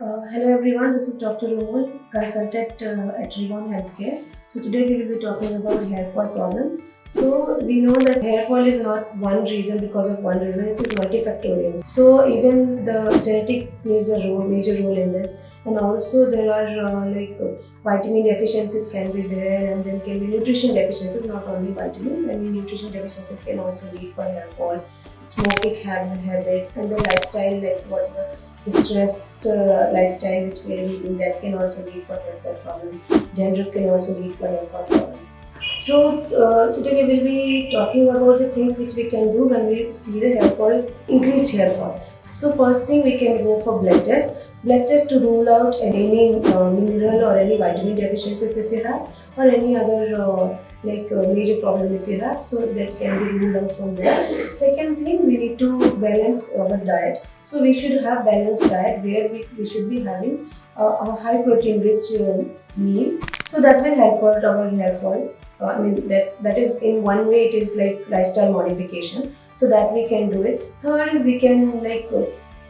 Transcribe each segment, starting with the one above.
Hello everyone, this is Dr. Romul, consultant at Reborn Healthcare. So today we will be talking about hair fall problem. So we know that hair fall is not one reason because of one reason, it's multifactorial. So even the genetic plays a major role in this, and also there are vitamin deficiencies can be there, and then can be nutrition deficiencies, not only vitamins. I mean nutrition deficiencies can also lead for hair fall, smoking habit, and the lifestyle like what the stress lifestyle which we are leading, that can also lead for hair fall problem. Dandruff can also lead for hair fall problem. So today we will be talking about the things which we can do when we see the hair fall, increased hair fall. So first thing, we can go for blood test. Blood test to rule out any mineral or any vitamin deficiencies if you have, or any other major problem if you have. So that can be ruled out from there. Second thing, we need to balance our diet. So we should have balanced diet where we should be having a high protein rich meals. So that will help for our hair fall. I mean that is in one way it is like lifestyle modification. So that we can do it. Third is we can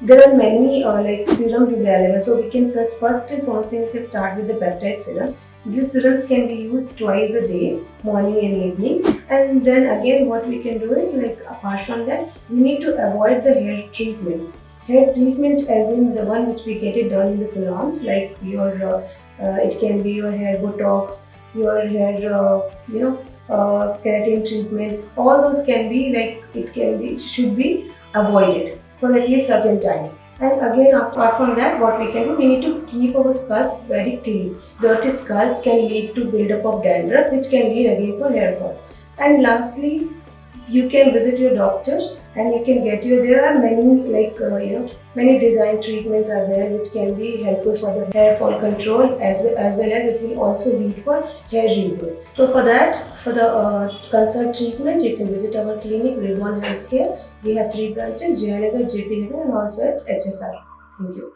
there are many serums available. So we can just first and foremost thing we can start with the peptide serums. These serums can be used twice a day, morning and evening. And then again what we can do is apart from that, we need to avoid the hair treatments. Hair treatment as in the one which we get it done in the salons, like your it can be your hair botox, your hair keratin treatment. All those can be it should be avoided for at least certain time. And again, apart from that, what we can do, we need to keep our scalp very clean. Dirty scalp can lead to buildup of dandruff, which can lead again for hair fall. And lastly, you can visit your doctor and you can get there are many many design treatments are there which can be helpful for the hair fall control, as well as it will also lead for hair regrowth. So for that, for the consult treatment, you can visit our clinic, Reborn Healthcare. We have 3 branches: Jayanagar, JP Nagar, and also at HSR. Thank you.